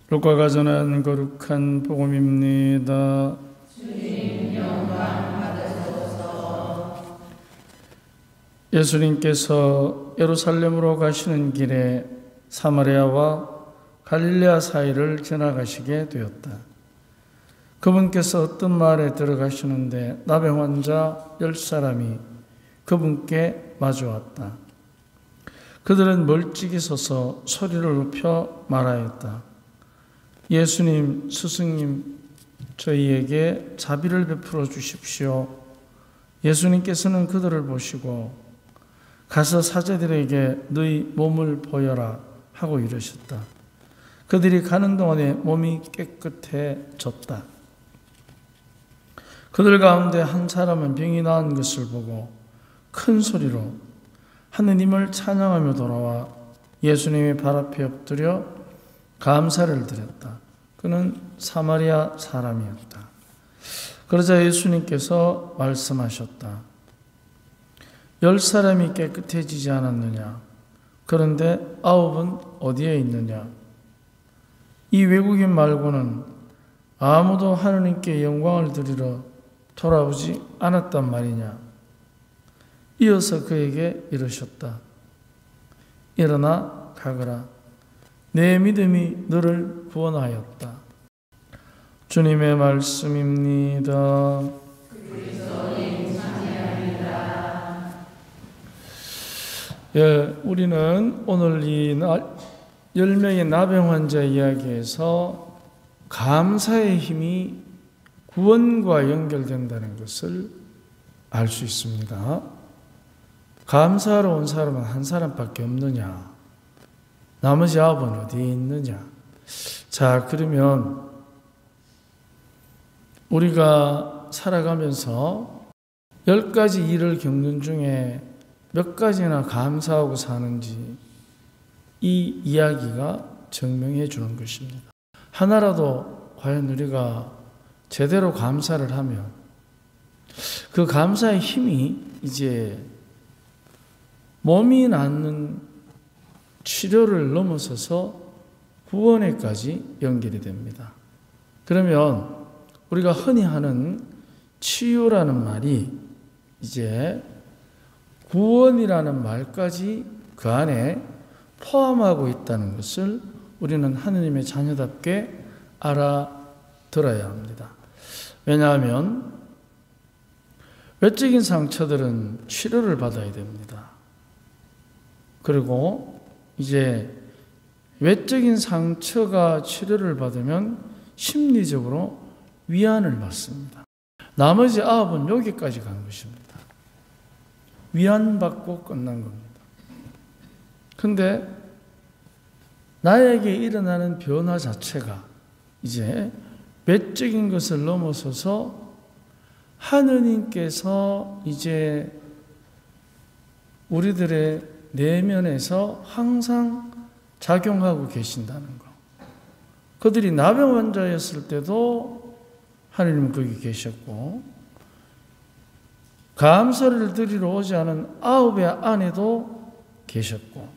루카가 전한 거룩한 복음입니다. 주님 영광 받으소서. 예수님께서 예루살렘으로 가시는 길에 사마리아와 갈릴레아 사이를 지나가시게 되었다. 그분께서 어떤 마을에 들어가시는데 나병 환자 10사람이 그분께 마주왔다. 그들은 멀찍이 서서 소리를 높여 말하였다. 예수님, 스승님, 저희에게 자비를 베풀어 주십시오. 예수님께서는 그들을 보시고 가서 사제들에게 너희 몸을 보여라 하고 이르셨다. 그들이 가는 동안에 몸이 깨끗해졌다. 그들 가운데 한 사람은 병이 나은 것을 보고 큰 소리로 하느님을 찬양하며 돌아와 예수님의 발 앞에 엎드려 감사를 드렸다. 그는 사마리아 사람이었다. 그러자 예수님께서 말씀하셨다. 10사람이 깨끗해지지 않았느냐? 그런데 9은 어디에 있느냐? 이 외국인 말고는 아무도 하느님께 영광을 드리러 돌아오지 않았단 말이냐? 이어서 그에게 이르셨다. 일어나 가거라. 내 믿음이 너를 구원하였다. 주님의 말씀입니다. 그리스도님 찬양합니다. 우리는 오늘 이 10명의 나병 환자 이야기에서 감사의 힘이 구원과 연결된다는 것을 알 수 있습니다. 감사하러 온 사람은 한 사람밖에 없느냐? 나머지 9은 어디에 있느냐? 자, 그러면 우리가 살아가면서 10가지 일을 겪는 중에 몇 가지나 감사하고 사는지 이 이야기가 증명해 주는 것입니다. 하나라도 과연 우리가 제대로 감사를 하면 그 감사의 힘이 이제 몸이 낫는 치료를 넘어서서 구원에까지 연결이 됩니다. 그러면 우리가 흔히 하는 치유라는 말이 이제 구원이라는 말까지 그 안에 포함하고 있다는 것을 우리는 하느님의 자녀답게 알아들어야 합니다. 왜냐하면 외적인 상처들은 치료를 받아야 됩니다. 그리고 이제 외적인 상처가 치료를 받으면 심리적으로 위안을 받습니다. 나머지 9은 여기까지 간 것입니다. 위안받고 끝난 겁니다. 근데 나에게 일어나는 변화 자체가 이제 외적인 것을 넘어서서 하느님께서 이제 우리들의 내면에서 항상 작용하고 계신다는 것. 그들이 나병 환자였을 때도 하느님은 거기 계셨고, 감사를 드리러 오지 않은 9의 아내도 계셨고,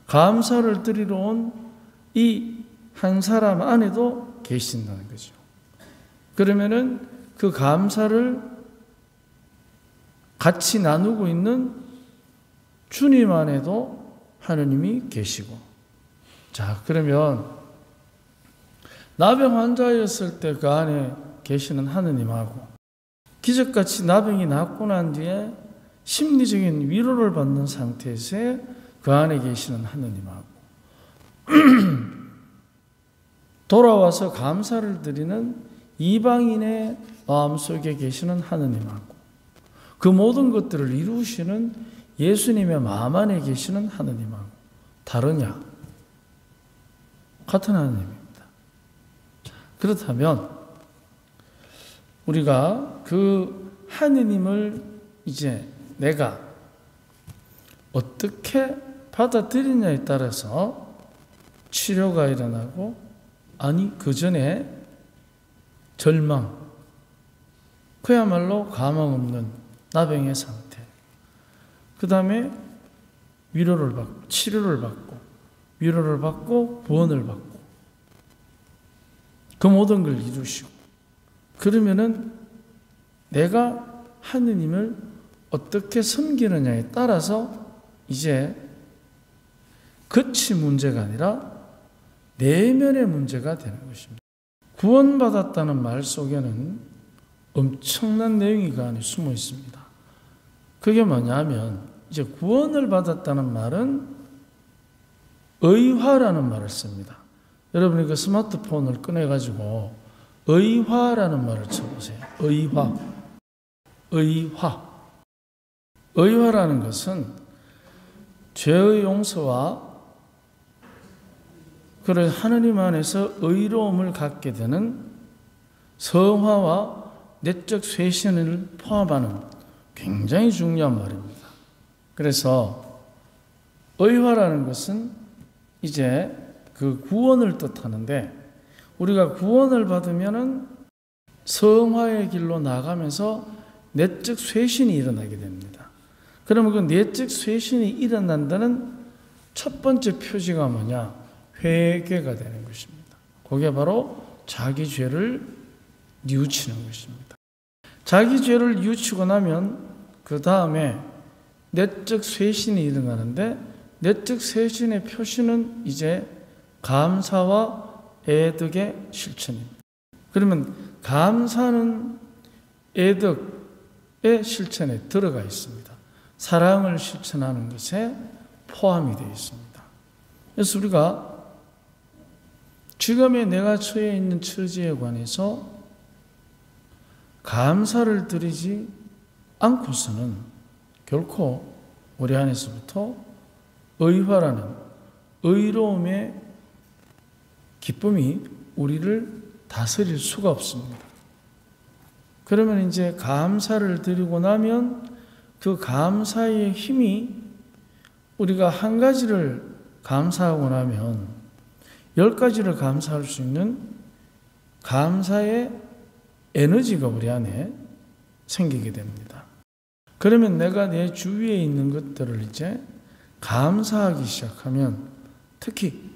감사를 드리러 온 이 한 사람 안에도 계신다는 거죠. 그러면은 그 감사를 같이 나누고 있는 주님 안에도 하느님이 계시고, 자, 그러면 나병 환자였을 때 그 안에 계시는 하느님하고 기적같이 나병이 낫고 난 뒤에 심리적인 위로를 받는 상태에서 그 안에 계시는 하느님하고 돌아와서 감사를 드리는 이방인의 마음속에 계시는 하느님하고 그 모든 것들을 이루시는 예수님의 마음 안에 계시는 하느님하고 다르냐? 같은 하느님입니다. 그렇다면 우리가 그 하느님을 이제 내가 어떻게 받아들이냐에 따라서 치료가 일어나고, 아니 그 전에 절망, 그야말로 가망 없는 나병의 상태, 그 다음에 위로를 받고 치료를 받고 위로를 받고 구원을 받고 그 모든 걸 이루시고, 그러면은 내가 하느님을 어떻게 섬기느냐에 따라서 이제 겉이 문제가 아니라 내면의 문제가 되는 것입니다. 구원받았다는 말 속에는 엄청난 내용이 그 안에 숨어 있습니다. 그게 뭐냐면, 이제 구원을 받았다는 말은 의화라는 말을 씁니다. 여러분이 그 스마트폰을 꺼내가지고 의화라는 말을 쳐보세요. 의화라는 것은 죄의 용서와 그런 하느님 안에서 의로움을 갖게 되는 성화와 내적 쇄신을 포함하는 굉장히 중요한 말입니다. 그래서 의화라는 것은 이제 그 구원을 뜻하는데, 우리가 구원을 받으면은 성화의 길로 나가면서 내적 쇄신이 일어나게 됩니다. 그러면 그 내적 쇄신이 일어난다는 첫 번째 표지가 뭐냐? 회개가 되는 것입니다. 그게 바로 자기 죄를 뉘우치는 것입니다. 자기 죄를 뉘우치고 나면 그 다음에 내적 쇄신이 일어나는데, 내적 쇄신의 표시는 이제 감사와 애덕의 실천입니다. 그러면 감사는 애덕의 실천에 들어가 있습니다. 사랑을 실천하는 것에 포함이 되어 있습니다. 그래서 우리가 지금의 내가 처해 있는 처지에 관해서 감사를 드리지 않고서는 결코 우리 안에서부터 의화라는 의로움의 기쁨이 우리를 다스릴 수가 없습니다. 그러면 이제 감사를 드리고 나면 그 감사의 힘이, 우리가 한 가지를 감사하고 나면 10가지를 감사할 수 있는 감사의 에너지가 우리 안에 생기게 됩니다. 그러면 내가 내 주위에 있는 것들을 이제 감사하기 시작하면, 특히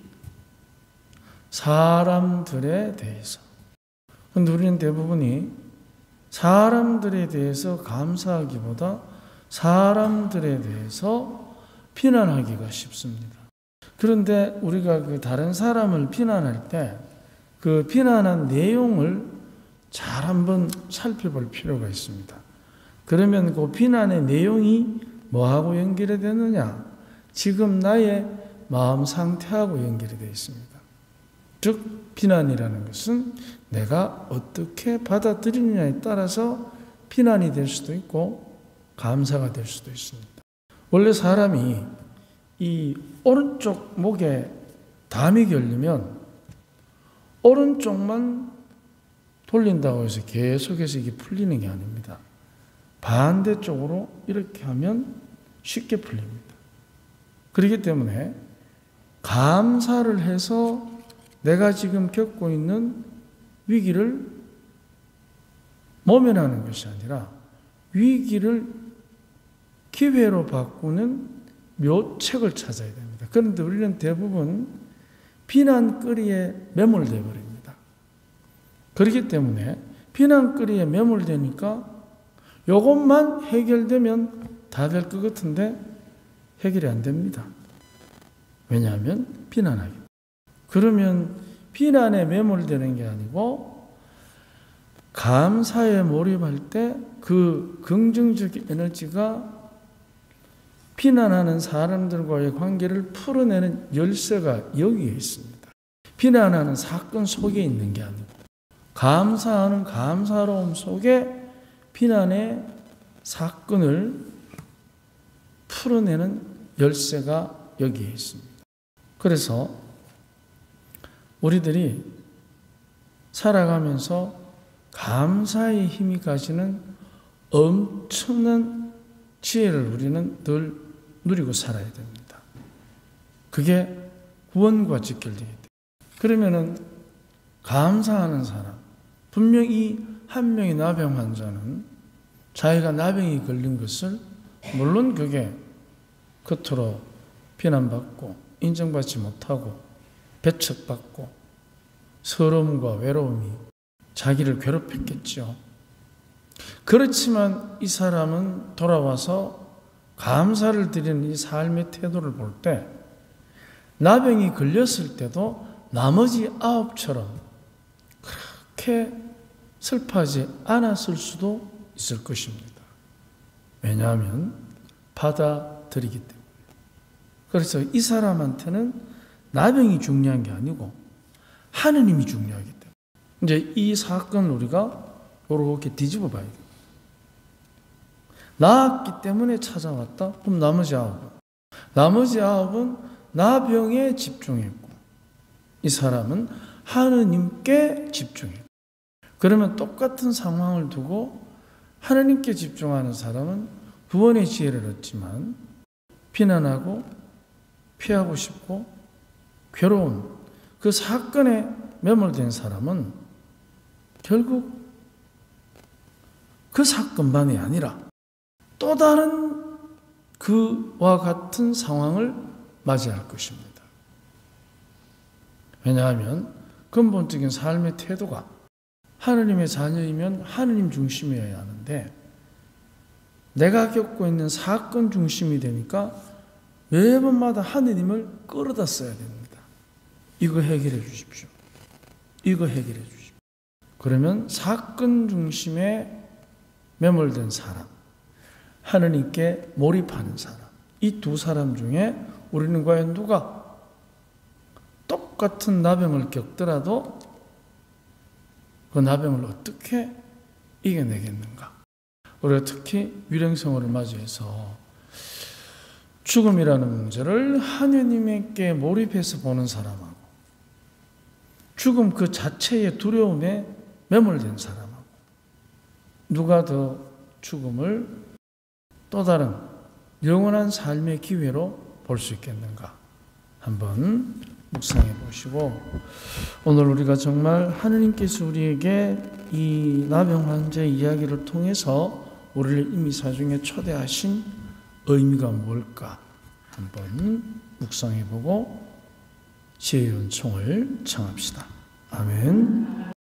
사람들에 대해서, 근데 우리는 대부분이 사람들에 대해서 감사하기보다 사람들에 대해서 비난하기가 쉽습니다. 그런데 우리가 그 다른 사람을 비난할 때 그 비난한 내용을 잘 한번 살펴볼 필요가 있습니다. 그러면 그 비난의 내용이 뭐하고 연결이 되느냐? 지금 나의 마음 상태하고 연결이 되어 있습니다. 즉, 비난이라는 것은 내가 어떻게 받아들이느냐에 따라서 비난이 될 수도 있고 감사가 될 수도 있습니다. 원래 사람이 이 오른쪽 목에 담이 걸리면 오른쪽만 돌린다고 해서 계속해서 이게 풀리는 게 아닙니다. 반대쪽으로 이렇게 하면 쉽게 풀립니다. 그렇기 때문에 감사를 해서 내가 지금 겪고 있는 위기를 모면하는 것이 아니라 위기를 기회로 바꾸는 묘책을 찾아야 됩니다. 그런데 우리는 대부분 비난거리에 매몰되어 버립니다. 그렇기 때문에 비난거리에 매몰되니까 이것만 해결되면 다 될 것 같은데 해결이 안 됩니다. 왜냐하면 비난하기. 그러면 비난에 매몰되는 게 아니고 감사에 몰입할 때 그 긍정적 에너지가 비난하는 사람들과의 관계를 풀어내는 열쇠가 여기에 있습니다. 비난하는 사건 속에 있는 게 아닙니다. 감사하는 감사로움 속에 비난의 사건을 풀어내는 열쇠가 여기에 있습니다. 그래서 우리들이 살아가면서 감사의 힘이 가지는 엄청난 지혜를 우리는 늘 누리고 살아야 됩니다. 그게 구원과 직결되게 돼요. 그러면은 감사하는 사람, 분명히 한 명의 나병 환자는 자기가 나병이 걸린 것을, 물론 그게 겉으로 비난받고 인정받지 못하고 배척받고 서러움과 외로움이 자기를 괴롭혔겠죠. 그렇지만 이 사람은 돌아와서 감사를 드리는 이 삶의 태도를 볼 때 나병이 걸렸을 때도 나머지 9처럼 그렇게 슬퍼하지 않았을 수도 있을 것입니다. 왜냐하면 받아들이기 때문에. 그래서 이 사람한테는 나병이 중요한 게 아니고 하느님이 중요하기 때문에. 이제 이 사건을 우리가 이렇게 뒤집어 봐야 돼요. 나았기 때문에 찾아왔다? 그럼 나머지 9은 나병에 집중했고 이 사람은 하느님께 집중했고, 그러면 똑같은 상황을 두고 하느님께 집중하는 사람은 구원의 지혜를 얻지만 비난하고 피하고 싶고 괴로운 그 사건에 매몰된 사람은 결국 그 사건만이 아니라 또 다른 그와 같은 상황을 맞이할 것입니다. 왜냐하면 근본적인 삶의 태도가 하느님의 자녀이면 하느님 중심이어야 하는데 내가 겪고 있는 사건 중심이 되니까 매번마다 하느님을 끌어다 써야 됩니다. 이거 해결해 주십시오. 이거 해결해 주십시오. 그러면 사건 중심에 매몰된 사람, 하느님께 몰입하는 사람, 이 두 사람 중에 우리는 과연 누가 똑같은 나병을 겪더라도 그 나병을 어떻게 이겨내겠는가? 우리가 특히 유령생활을 맞이해서 죽음이라는 문제를 하느님께 몰입해서 보는 사람하고 죽음 그 자체의 두려움에 매몰된 사람하고 누가 더 죽음을 또 다른 영원한 삶의 기회로 볼 수 있겠는가? 한번 묵상해 보시고, 오늘 우리가 정말 하느님께서 우리에게 이 나병 환자의 이야기를 통해서 우리를 이미 사중에 초대하신 의미가 뭘까 한번 묵상해 보고 지혜의 은총을 청합시다. 아멘.